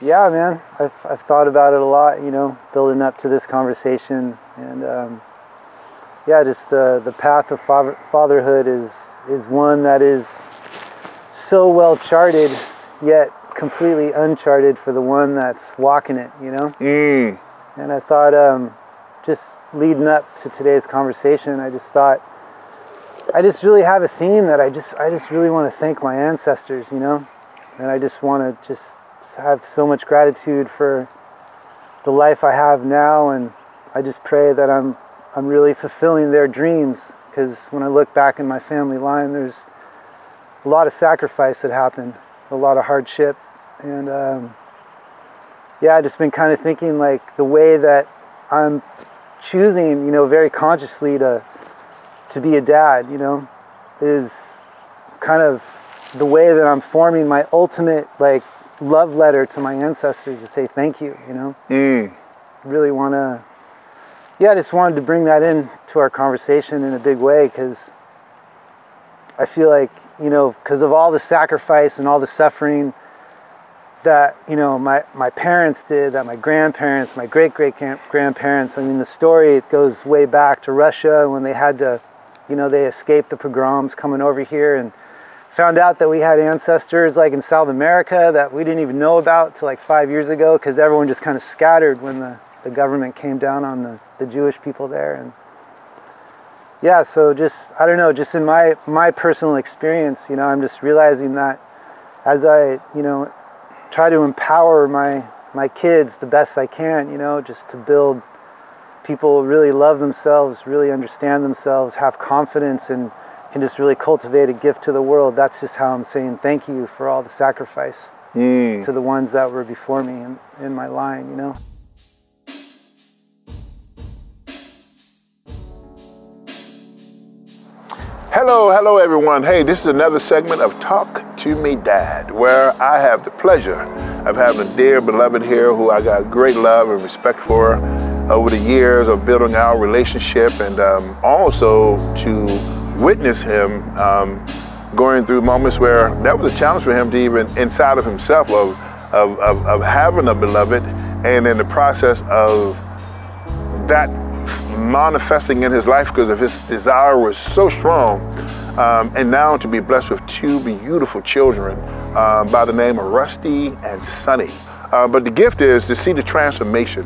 Yeah, man, I've thought about it a lot, you know, building up to this conversation, and yeah, just the path of fatherhood is one that is so well charted, yet completely uncharted for the one that's walking it, you know. And I thought, just leading up to today's conversation, I just thought, I just really have a theme that I just really want to thank my ancestors, you know, and I just want to just have so much gratitude for the life I have now, and I just pray that I'm really fulfilling their dreams, because when I look back in my family line, there's a lot of sacrifice that happened, a lot of hardship, and yeah, I just been kind of thinking like the way that I'm choosing, you know, very consciously to be a dad, you know, is kind of the way that I'm forming my ultimate like love letter to my ancestors, to say thank you, you know. Really want to, yeah, I just wanted to bring that in to our conversation in a big way, because I feel like, you know, because of all the sacrifice and all the suffering that, you know, my parents did, that my grandparents, my great-great-grandparents, I mean, the story, it goes way back to Russia when they had to, you know, they escaped the pogroms coming over here, and found out that we had ancestors like in South America that we didn't even know about till like 5 years ago, because everyone just kind of scattered when the government came down on the Jewish people there. And yeah, so just, I don't know, just in my personal experience, you know, I'm just realizing that as I, you know, try to empower my kids the best I can, you know, just to build people really love themselves, really understand themselves, have confidence, and can just really cultivate a gift to the world. That's just how I'm saying thank you for all the sacrifice to the ones that were before me in my line, you know. Hello everyone. Hey, this is another segment of Talk to Me Dad, where I have the pleasure of having a dear beloved here who I got great love and respect for over the years of building our relationship, and also to witness him going through moments where that was a challenge for him to even inside of himself of having a beloved, and in the process of that manifesting in his life because of his desire was so strong, and now to be blessed with two beautiful children by the name of Rusty and Sunny. But the gift is to see the transformation,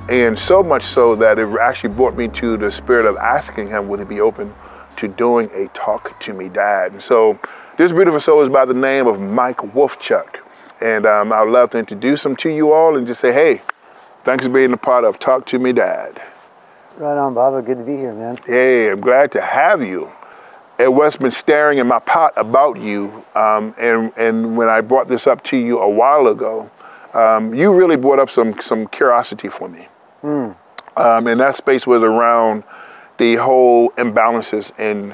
and so much so that it actually brought me to the spirit of asking him would he be open to doing a Talk to Me Dad. And so this beautiful soul is by the name of Mike Wofchuck, and I'd love to introduce him to you all and just say, hey, thanks for being a part of Talk to Me Dad. Right on, Baba. Good to be here, man. Hey, I'm glad to have you. And what's been staring in my pot about you, and when I brought this up to you a while ago, you really brought up some curiosity for me. And that space was around the whole imbalances in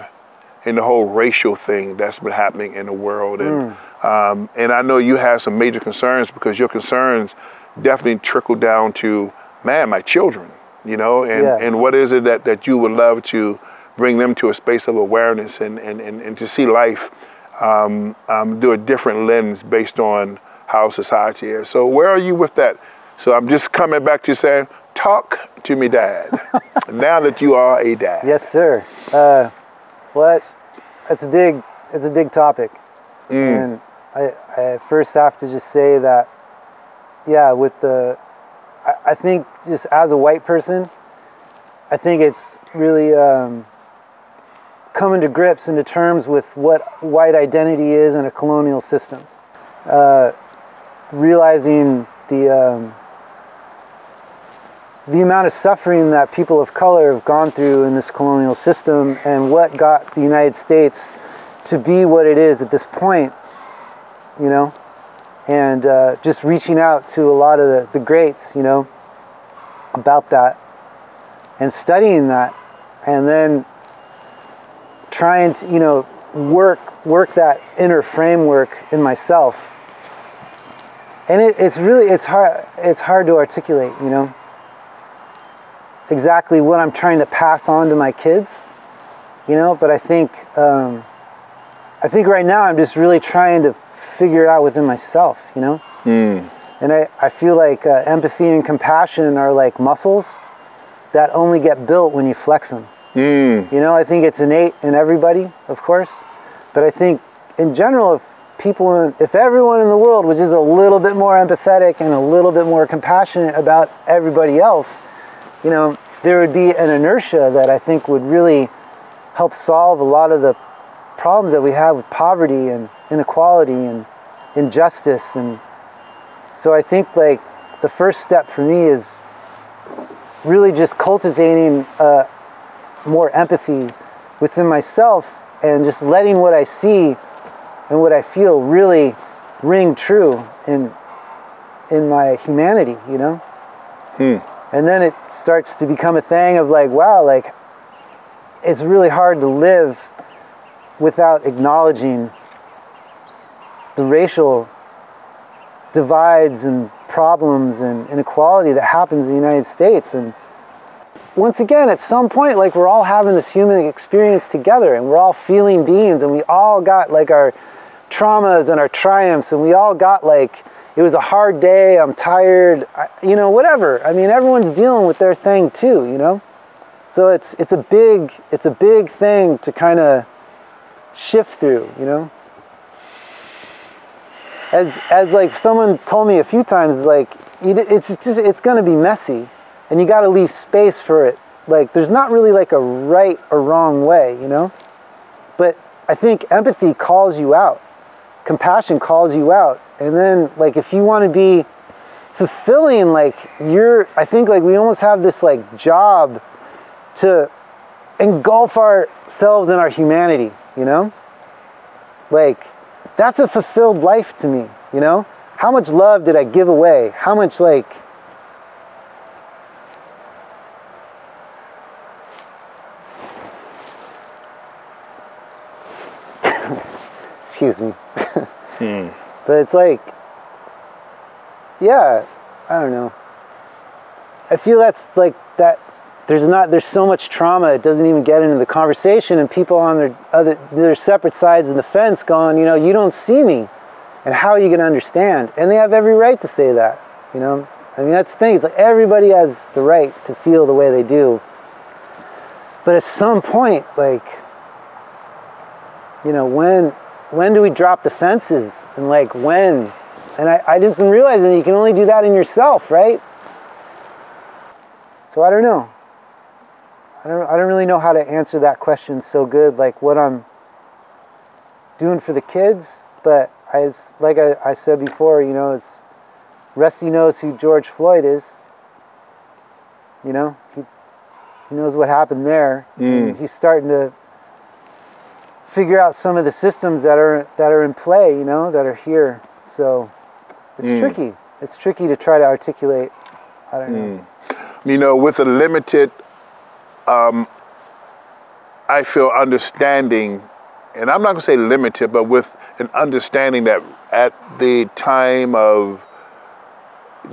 the whole racial thing that's been happening in the world. And I know you have some major concerns, because your concerns definitely trickle down to, man, my children. You know, and what is it that you would love to bring them to a space of awareness and to see life through a different lens based on how society is. So where are you with that? So I'm just coming back to saying, talk to me, Dad, now that you are a dad. Yes, sir. It's a big topic. And I first have to just say that, yeah, with I think just as a white person, I think it's really coming to grips and to terms with what white identity is in a colonial system. Realizing the amount of suffering that people of color have gone through in this colonial system, and what got the United States to be what it is at this point, you know. And just reaching out to a lot of the greats, you know, about that, and studying that, and then trying to, you know, work that inner framework in myself. And it's hard to articulate, you know, exactly what I'm trying to pass on to my kids, you know. But I think right now I'm just really trying to figure it out within myself, you know. And And I feel like empathy and compassion are like muscles that only get built when you flex them. You know, I think it's innate in everybody, of course, but I think in general, if everyone in the world was just a little bit more empathetic and a little bit more compassionate about everybody else, you know, there would be an inertia that I think would really help solve a lot of the problems that we have with poverty and inequality and injustice. And so I think like the first step for me is really just cultivating more empathy within myself and just letting what I see and what I feel really ring true in my humanity, you know? And then it starts to become a thing of like, wow, like it's really hard to live without acknowledging the racial divides and problems and inequality that happens in the United States. And once again, at some point, like we're all having this human experience together and we're all feeling beings and we all got like our traumas and our triumphs and we all got like, it was a hard day, I'm tired, you know, whatever. I mean, everyone's dealing with their thing too, you know? So it's a big thing to kind of shift through, you know? As like someone told me a few times, like it's going to be messy, and you got to leave space for it. Like there's not really like a right or wrong way, you know. But I think empathy calls you out, compassion calls you out, and then like if you want to be fulfilling, like I think like we almost have this like job to engulf ourselves in our humanity, you know. Like that's a fulfilled life to me, you know? How much love did I give away? How much like... Excuse me. But it's like, yeah, I don't know. I feel that's like, there's so much trauma, it doesn't even get into the conversation, and people on their separate sides of the fence going, you know, you don't see me, and how are you going to understand? And they have every right to say that, you know. I mean, that's the thing, it's like everybody has the right to feel the way they do. But at some point, like, you know, when do we drop the fences? And like when? And I just am realizing you can only do that in yourself, right? So I don't know. I don't really know how to answer that question so good, like what I'm doing for the kids, but like I said before, you know, Rusty knows who George Floyd is. You know, he knows what happened there. And he's starting to figure out some of the systems that are in play, you know, that are here. So it's tricky. It's tricky to try to articulate. I don't know. You know, with a limited I feel understanding, and I'm not going to say limited, but with an understanding that at the time of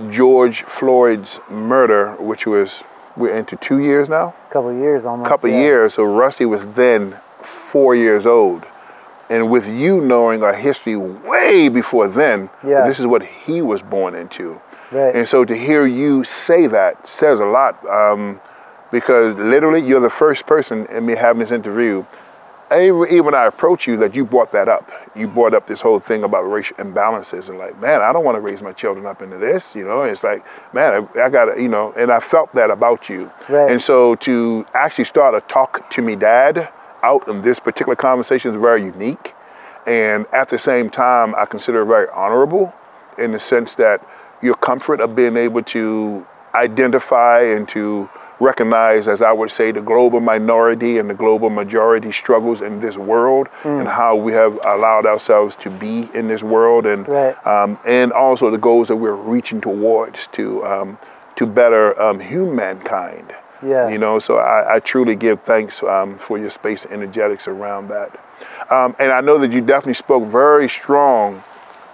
George Floyd's murder, which was, we're into 2 years now? Couple of years almost. Couple of years. So Rusty was then 4 years old. And with you knowing our history way before then, this is what he was born into. Right. And so to hear you say that says a lot. Because literally, you're the first person in me having this interview, even when I approach you, that you brought that up. You brought up this whole thing about racial imbalances and like, man, I don't want to raise my children up into this, you know. It's like, man, I got to, you know, and I felt that about you. Right. And so to actually start a talk to me dad out in this particular conversation is very unique. And at the same time, I consider it very honorable in the sense that your comfort of being able to identify and to recognize, as I would say, the global minority and the global majority struggles in this world and how we have allowed ourselves to be in this world, and and also the goals that we're reaching towards to better humankind. Yeah. You know, so I truly give thanks for your space and energetics around that. And I know that you definitely spoke very strong,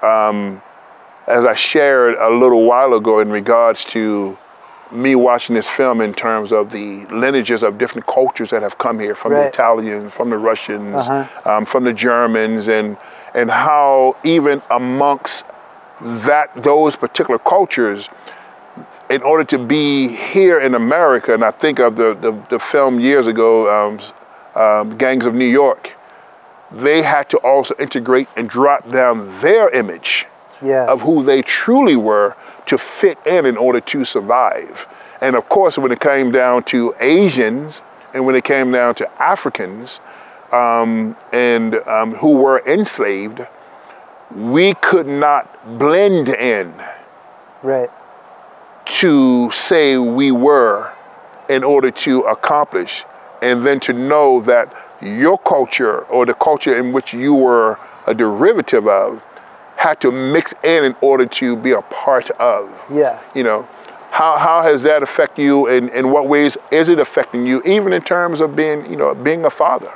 as I shared a little while ago in regards to me watching this film in terms of the lineages of different cultures that have come here, from the Italians, from the Russians, from the Germans, and how even amongst that those particular cultures, in order to be here in America, and I think of the film years ago, Gangs of New York, they had to also integrate and drop down their image of who they truly were to fit in order to survive. And of course, when it came down to Asians and when it came down to Africans who were enslaved, we could not blend in to say we were in order to accomplish, and then to know that your culture or the culture in which you were a derivative of had to mix in order to be a part of. You know, how has that affected you, and in what ways is it affecting you, even in terms of being, you know, being a father?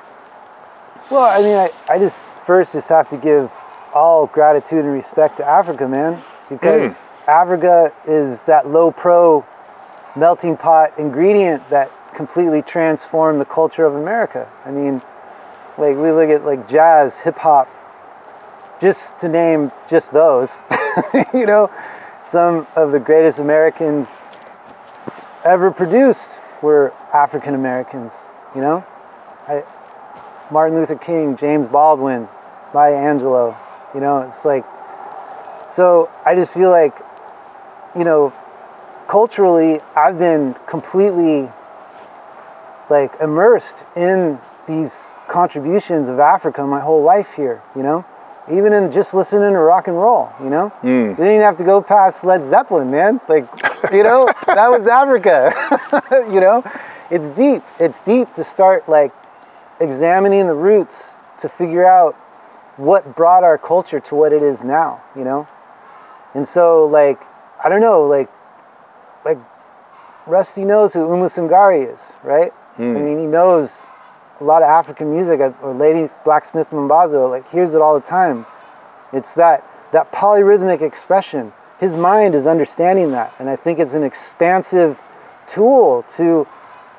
Well, I mean, I just first have to give all gratitude and respect to Africa, man, because Africa is that low pro melting pot ingredient that completely transformed the culture of America. I mean, like, we look at like jazz, hip hop, just to name just those. You know, some of the greatest Americans ever produced were African Americans. You know, Martin Luther King, James Baldwin, Maya Angelou. You know, it's like, so I just feel like, you know, culturally, I've been completely like immersed in these contributions of Africa my whole life here, you know, even in just listening to rock and roll, you know. You didn't even have to go past Led Zeppelin, man. Like, you know, that was Africa. You know, it's deep to start like examining the roots to figure out what brought our culture to what it is now, you know. And so, like, I don't know, like Rusty knows who Umu Sungari is, right? I mean, he knows a lot of African music, or Ladies Blacksmith Mambazo, like, hears it all the time. It's that polyrhythmic expression. His mind is understanding that, and I think it's an expansive tool to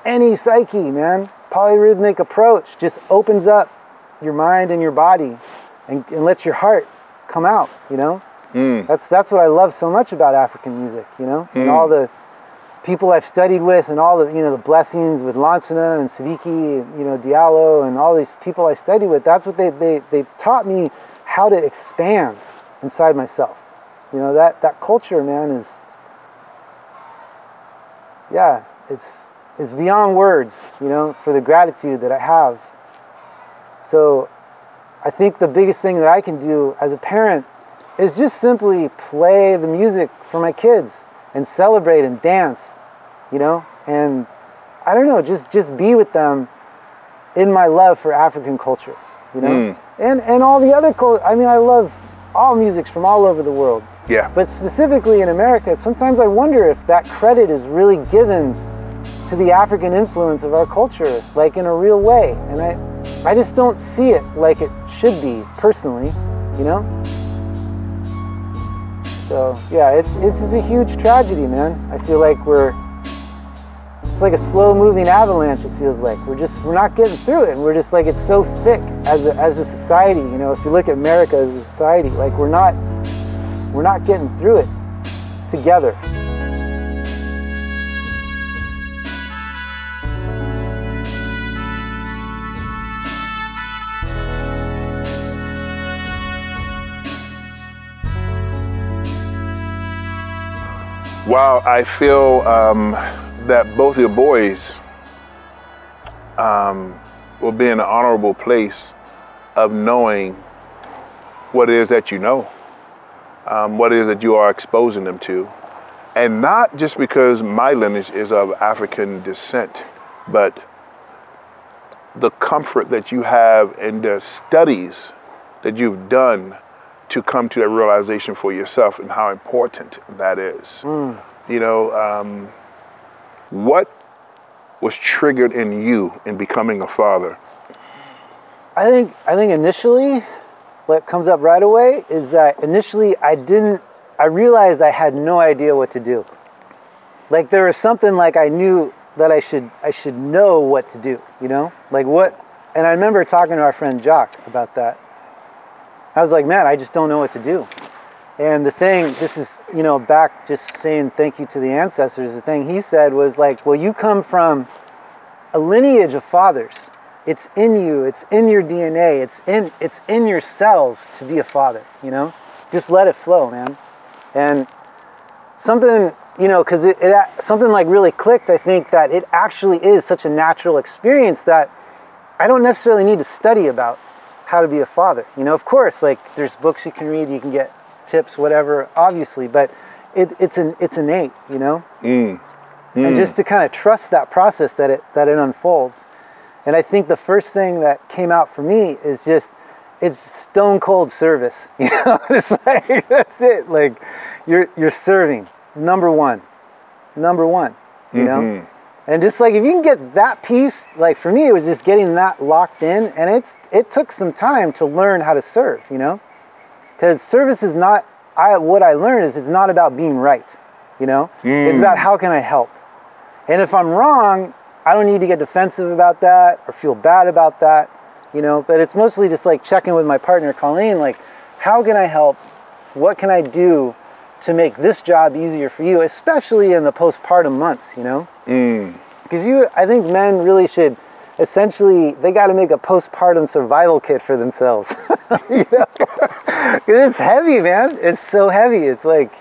any psyche, man. Polyrhythmic approach just opens up your mind and your body and lets your heart come out, you know? That's what I love so much about African music, you know? And all the people I've studied with, and all the, you know, the blessings with Lansana and Siddiqui, you know, Diallo, and all these people I studied with, that's what they taught me how to expand inside myself. You know, that culture, man, is, yeah, it's beyond words, you know, for the gratitude that I have. So I think the biggest thing that I can do as a parent is just simply play the music for my kids and celebrate and dance, you know, and I don't know, just be with them in my love for African culture, you know, and all the other culture. I mean, I love all musics from all over the world. Yeah. But specifically in America, sometimes I wonder if that credit is really given to the African influence of our culture, like in a real way. And I just don't see it like it should be, personally, you know? So yeah, this is a huge tragedy, man. I feel like it's like a slow moving avalanche, it feels like. We're not getting through it, and we're just like, it's so thick as a society, you know. If you look at America as a society, like, we're not getting through it together. Wow, I feel that both your boys will be in an honorable place of knowing what it is that you know, what it is that you are exposing them to. And not just because my lineage is of African descent, but the comfort that you have in the studies that you've done to come to that realization for yourself and how important that is. You know, what was triggered in you in becoming a father? I think initially, what comes up right away is that initially I realized I had no idea what to do. Like, there was something like I knew that I should know what to do, you know? Like, what, and I remember talking to our friend Jock about that. I was like, man, I just don't know what to do. And the thing, this is, you know, back just saying thank you to the ancestors, the thing he said was like, well, you come from a lineage of fathers. It's in you, it's in your DNA, it's in your cells to be a father, you know? Just let it flow, man. And something, you know, because something like really clicked, I think, that it actually is such a natural experience that I don't necessarily need to study about how to be a father. You know, of course, like there's books you can read, you can get tips, whatever, obviously, but it's innate, you know? And just to kind of trust that process that it unfolds. And I think the first thing that came out for me is just, it's stone cold service. You know, it's like, that's it. Like, you're serving, number one, you know? And just like, if you can get that piece, like for me, it was just getting that locked in, and it took some time to learn how to serve, you know? Because service is not, what I learned is it's not about being right, you know? It's about how can I help? And if I'm wrong, I don't need to get defensive about that or feel bad about that, you know, but it's mostly just like checking with my partner, Colleen, like, how can I help? What can I do to make this job easier for you, especially in the postpartum months, you know? Because I think men really should, essentially, they got to make a postpartum survival kit for themselves. You know? Because it's heavy, man. It's so heavy. It's like,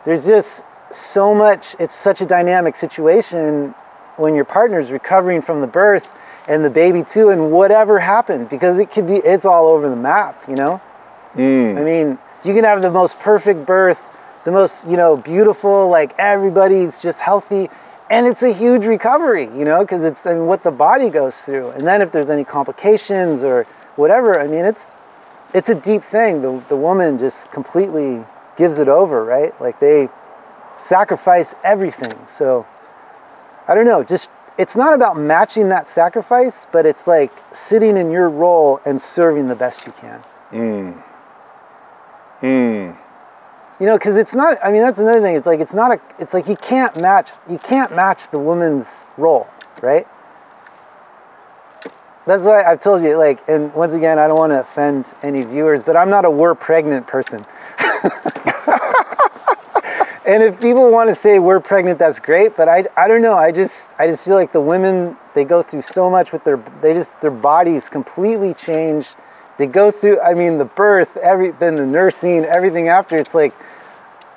there's just so much, it's such a dynamic situation when your partner's recovering from the birth and the baby too, and whatever happened, because it's all over the map, you know? I mean, you can have the most perfect birth, the most, you know, beautiful, like everybody's just healthy, and it's a huge recovery, you know, because it's, I mean, what the body goes through. And then if there's any complications or whatever, I mean, it's a deep thing. The woman just completely gives it over, right? Like they sacrifice everything. So I don't know, just, it's not about matching that sacrifice, but it's like sitting in your role and serving the best you can. You know, because it's not, I mean, that's another thing. It's like, it's like you can't match the woman's role, right? That's why I've told you, like, and once again, I don't want to offend any viewers, but I'm not a we're pregnant person. And if people want to say we're pregnant, that's great, but I don't know. I just feel like the women, they go through so much with their bodies completely change. They go through, I mean, the birth, then the nursing, everything after. It's like,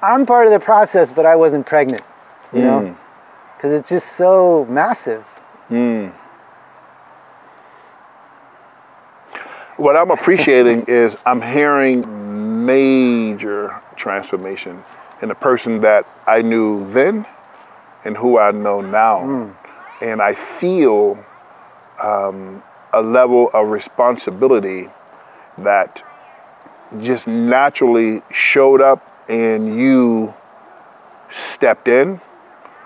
I'm part of the process, but I wasn't pregnant, you know? Because it's just so massive. What I'm appreciating is I'm hearing major transformation in a person that I knew then and who I know now. And I feel a level of responsibility that just naturally showed up and you stepped in.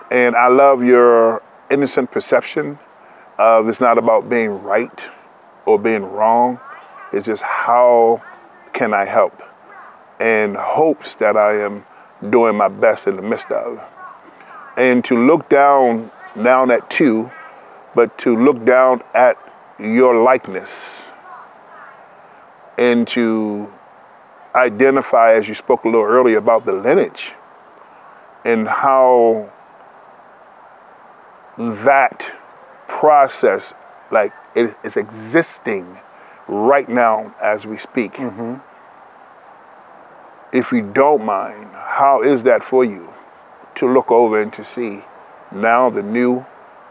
And I love your innocent perception of it's not about being right or being wrong. It's just how can I help, and hopes that I am doing my best in the midst of. And to look down at two, but to look down at your likeness and to identify, as you spoke a little earlier, about the lineage and how that process, like, it is existing right now as we speak. If you don't mind, how is that for you to look over and to see now the new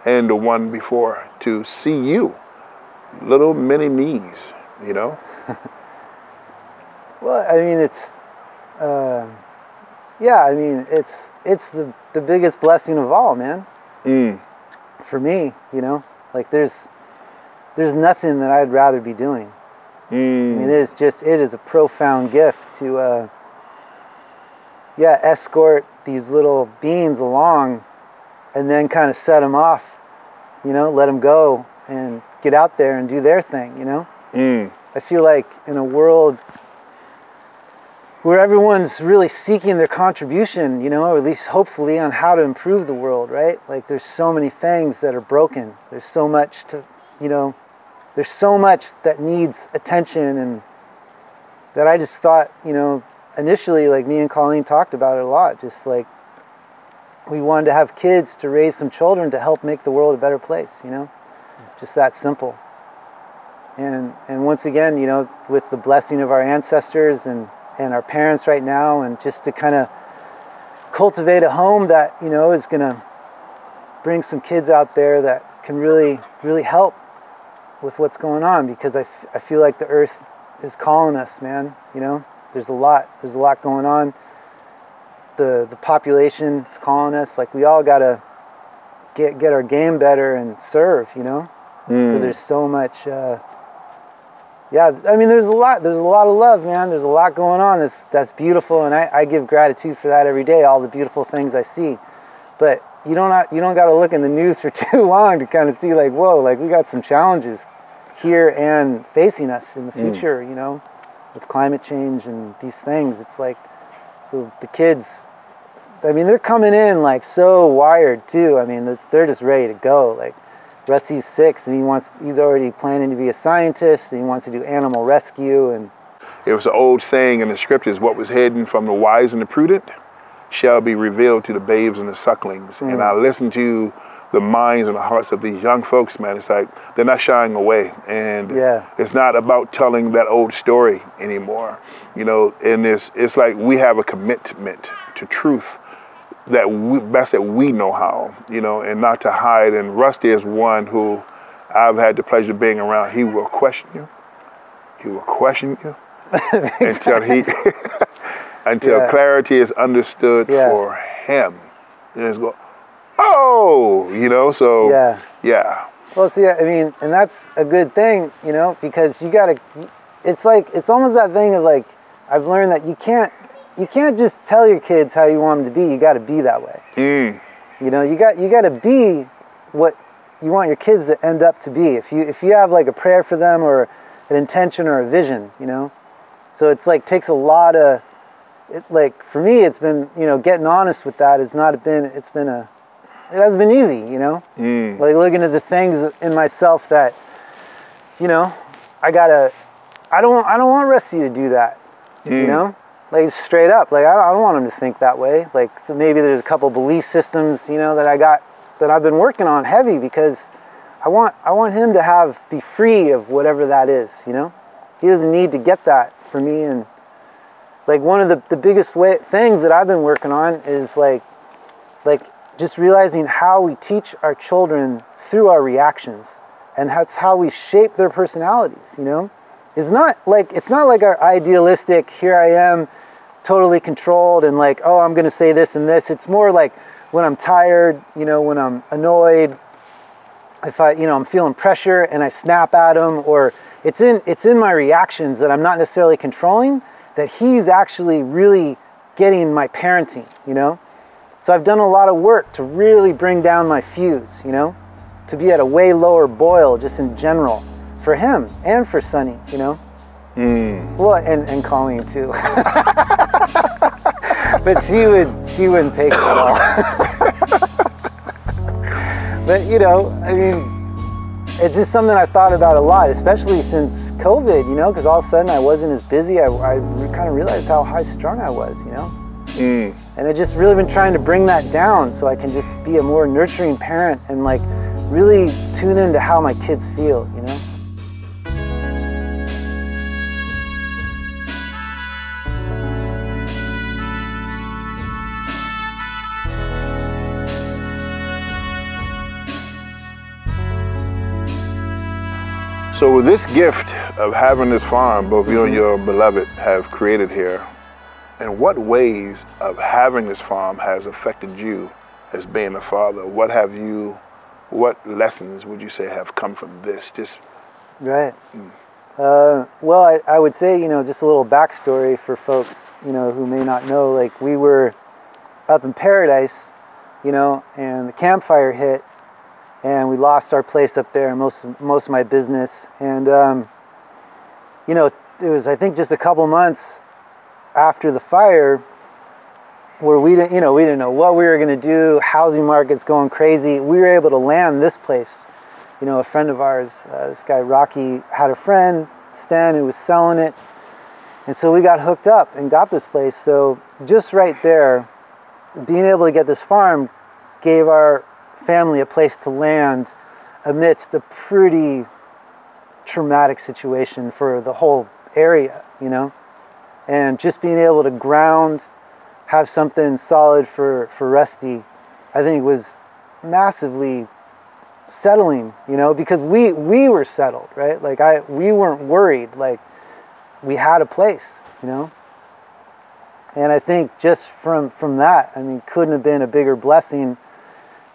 and the one before, to see you, little mini me's, you know? Well, I mean, it's, yeah, I mean, it's the biggest blessing of all, man. For me, you know, like there's nothing that I'd rather be doing. I mean, it is a profound gift to, escort these little beings along and then kind of set them off, you know, let them go and get out there and do their thing, you know? I feel like in a world where everyone's really seeking their contribution, you know, or at least hopefully on how to improve the world, right? Like there's so many things that are broken. There's so much to, you know, there's so much that needs attention, and that I just thought, you know, initially, like me and Colleen talked about it a lot, just like we wanted to have kids to raise some children to help make the world a better place, you know, just that simple. And once again, you know, with the blessing of our ancestors and our parents right now, and just to kind of cultivate a home that, you know, is going to bring some kids out there that can really, really help with what's going on, because I feel like the earth is calling us, man. You know, there's a lot going on. The population is calling us. Like, we all got to get our game better and serve, you know, because there's so much, yeah, I mean, there's a lot of love, man. There's a lot going on that's beautiful, and I give gratitude for that every day, all the beautiful things I see. But you don't got to look in the news for too long to kind of see, like, whoa, like, we got some challenges here and facing us in the future, you know, with climate change and these things. It's like, so the kids, I mean, they're coming in like so wired too. I mean, they're just ready to go. Like, Rusty's 6 and he's already planning to be a scientist, and he wants to do animal rescue. And it was an old saying in the scriptures, what was hidden from the wise and the prudent shall be revealed to the babes and the sucklings. And I listen to the minds and the hearts of these young folks, man. It's like they're not shying away, and it's not about telling that old story anymore, you know. And it's like we have a commitment to truth that best that we know how, you know, and not to hide. And Rusty is one who I've had the pleasure of being around. He will question you. He will question you until clarity is understood for him. And it's go, oh, you know, so yeah. Well, see, I mean, and that's a good thing, you know, because it's almost that thing of like, I've learned that you can't just tell your kids how you want them to be. You got to be that way. You know, you got to be what you want your kids to end up to be. If you have like a prayer for them or an intention or a vision, you know. So it's like takes a lot of like for me, it's been, you know, getting honest with that it hasn't been easy, you know. Like looking at the things in myself that, you know, I don't want Rusty to do that, you know. Like straight up, like I don't want him to think that way. Like, so maybe there's a couple belief systems, you know, that I've been working on heavy, because I want him to be free of whatever that is, you know. He doesn't need to get that from me. And like one of the biggest things that I've been working on is like just realizing how we teach our children through our reactions, and that's how we shape their personalities, you know. It's not like our idealistic, here I am, totally controlled, and like, oh, I'm going to say this and this. It's more like when I'm tired, you know, when I'm annoyed, if I'm feeling pressure and I snap at him, or it's in my reactions that I'm not necessarily controlling, that he's actually really getting my parenting, you know. So I've done a lot of work to really bring down my fuse, you know, to be at a way lower boil just in general. For him and for Sonny, you know. Well, and Colleen too. But she wouldn't take it at all. But you know, I mean, it's just something I thought about a lot, especially since COVID, you know, because all of a sudden I wasn't as busy. I kind of realized how high strung I was, you know. And I've just really been trying to bring that down so I can just be a more nurturing parent and like really tune into how my kids feel, you know. So with this gift of having this farm, both you and your beloved have created here, in what ways of having this farm has affected you as being a father? What lessons would you say have come from this? Right. Well, I would say, you know, just a little backstory for folks, you know, who may not know, like we were up in Paradise, you know, and the campfire hit, and we lost our place up there and most of my business. And, you know, it was, I think, just a couple months after the fire where we didn't know what we were going to do. Housing market's going crazy. We were able to land this place. You know, a friend of ours, this guy Rocky, had a friend, Stan, who was selling it. And so we got hooked up and got this place. So just right there, being able to get this farm gave our family a place to land amidst a pretty traumatic situation for the whole area, you know? And just being able to ground, have something solid for Rusty, I think was massively settling, you know, because we were settled, right? Like we weren't worried, like we had a place, you know? And I think just from that, I mean, couldn't have been a bigger blessing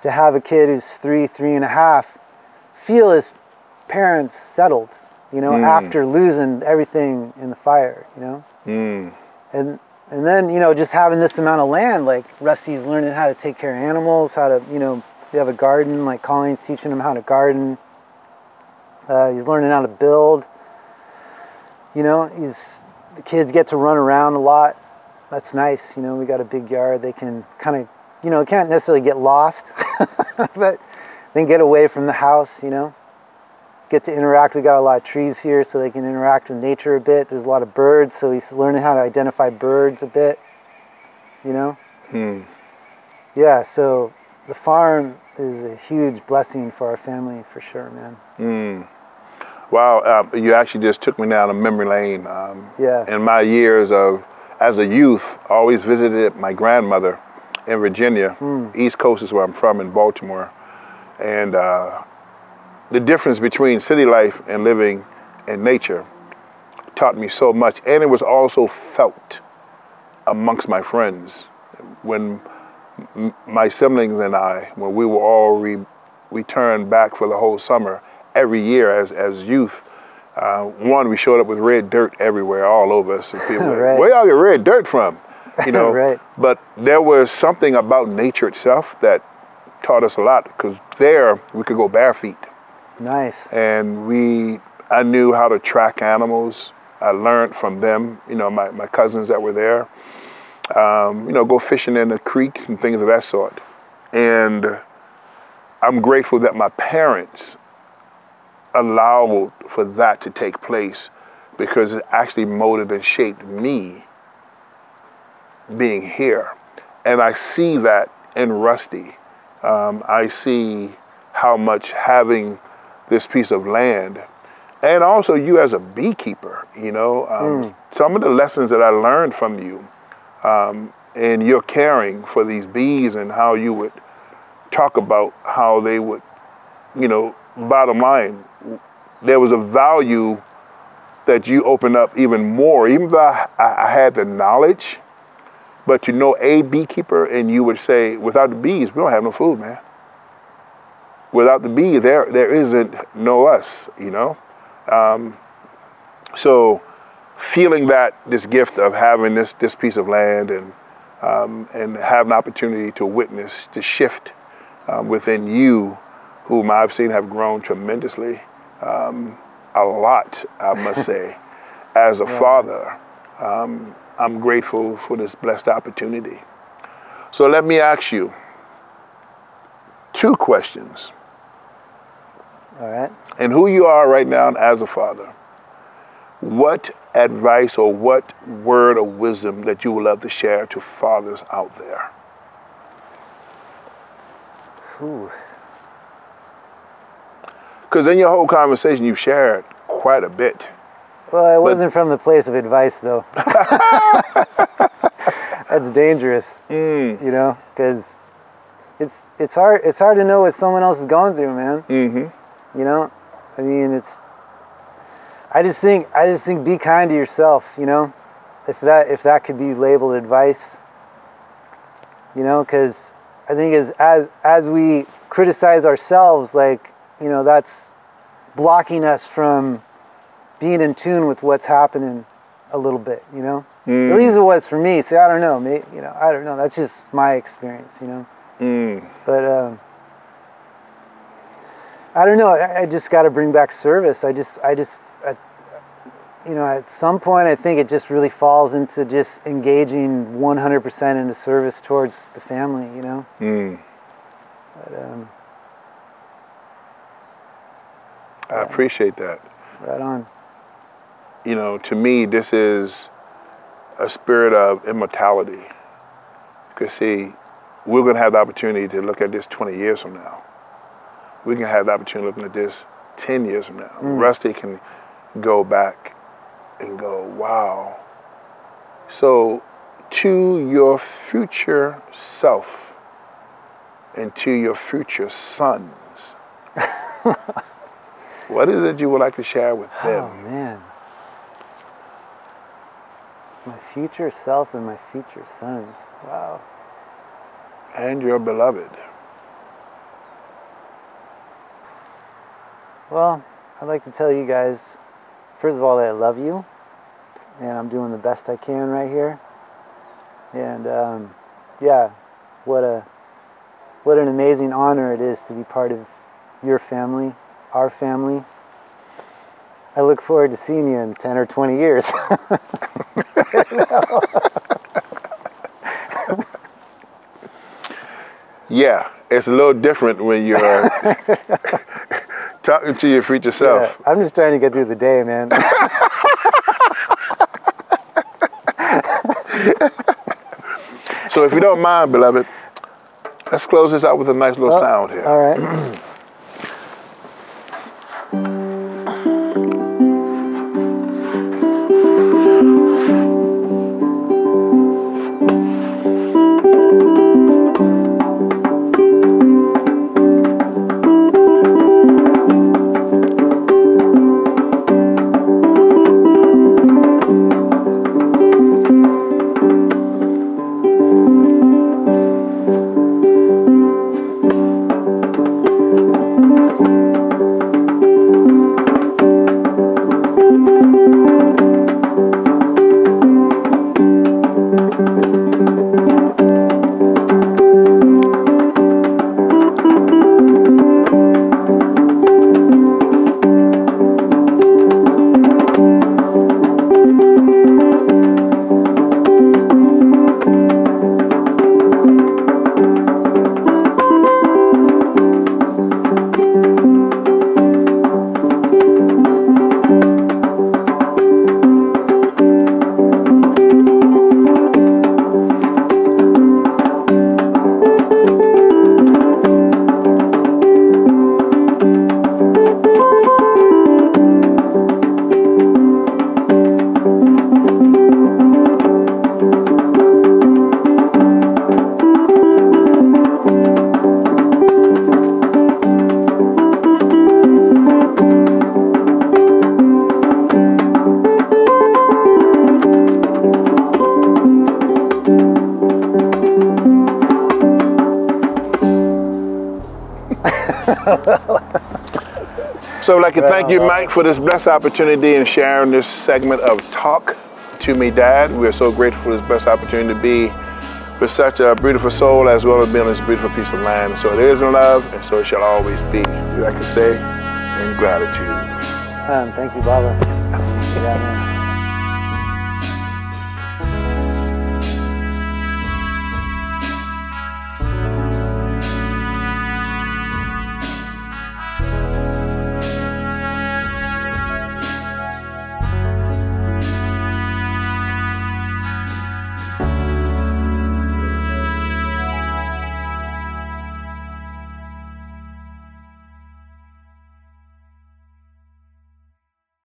to have a kid who's 3.5, feel his parents settled, you know, after losing everything in the fire, you know? And then, you know, just having this amount of land, like Rusty's learning how to take care of animals, how to, you know, we have a garden, like Colleen's teaching him how to garden. He's learning how to build. You know, the kids get to run around a lot. That's nice. You know, we got a big yard. They can kind of, you know, can't necessarily get lost, but then get away from the house, you know. Get to interact. We got a lot of trees here, so they can interact with nature a bit. There's a lot of birds, so he's learning how to identify birds a bit, you know. Yeah, so the farm is a huge blessing for our family, for sure, man. Wow, you actually just took me down a memory lane. Yeah. In my years as a youth, I always visited my grandmother in Virginia. East Coast is where I'm from, in Baltimore. And the difference between city life and living in nature taught me so much. And it was also felt amongst my friends. When my siblings and I, when we were all returned back for the whole summer, every year as youth, we showed up with red dirt everywhere, all over us. And people were like, where y'all get red dirt from? You know, Right. But there was something about nature itself that taught us a lot, because there we could go bare feet. Nice. And I knew how to track animals. I learned from them, you know, my cousins that were there. You know, go fishing in the creeks and things of that sort. And I'm grateful that my parents allowed for that to take place, because it actually molded and shaped me being here. And I see that in Rusty. I see how much having this piece of land, and also you as a beekeeper, you know, some of the lessons that I learned from you, and your caring for these bees, and how you would talk about how they would, you know, bottom line, there was a value that you opened up even more, even though I had the knowledge, but you know, a beekeeper, and you would say, without the bees, we don't have no food, man. Without the bee, there isn't no us, you know? So feeling that this gift of having this piece of land, and have an opportunity to witness the shift within you, whom I've seen have grown tremendously, a lot, I must say. As a father, I'm grateful for this blessed opportunity. So let me ask you 2 questions. All right. And who you are right now as a father, what advice or what word of wisdom that you would love to share to fathers out there? Because in your whole conversation, you've shared quite a bit. Well, it wasn't from the place of advice, though. That's dangerous, you know, because it's hard to know what someone else is going through, man. You know, I mean, I just think be kind to yourself, you know, if that could be labeled advice, you know, because I think as we criticize ourselves, like, you know, that's blocking us from being in tune with what's happening a little bit, you know. At least it was for me. So I don't know, maybe, you know, I don't know. That's just my experience, you know. But I don't know. I just got to bring back service. I you know, at some point, I think it just really falls into just engaging 100% into service towards the family, you know. But, I appreciate that. right on. You know, to me, this is a spirit of immortality. Because see, we're going to have the opportunity to look at this 20 years from now. We can have the opportunity of looking at this 10 years from now. Rusty can go back and go, wow. So to your future self and to your future sons, what is it you would like to share with them? Oh, man. My future self and my future sons. Wow. And your beloved. Well, I'd like to tell you guys, first of all, that I love you, and I'm doing the best I can right here. And yeah, what an amazing honor it is to be part of your family, our family. I look forward to seeing you in 10 or 20 years. Yeah, it's a little different when you're talking to your future self. Yeah, I'm just trying to get through the day, man. So if you don't mind, beloved, let's close this out with a nice little sound here. All right. So I'd like to thank you, Mike, for this blessed opportunity and sharing this segment of Talk to Me, Dad. We are so grateful for this blessed opportunity to be with such a beautiful soul as well as being on this beautiful piece of land. So it is in love, and so it shall always be. We like to say in gratitude. Thank you, Baba. Yeah, man.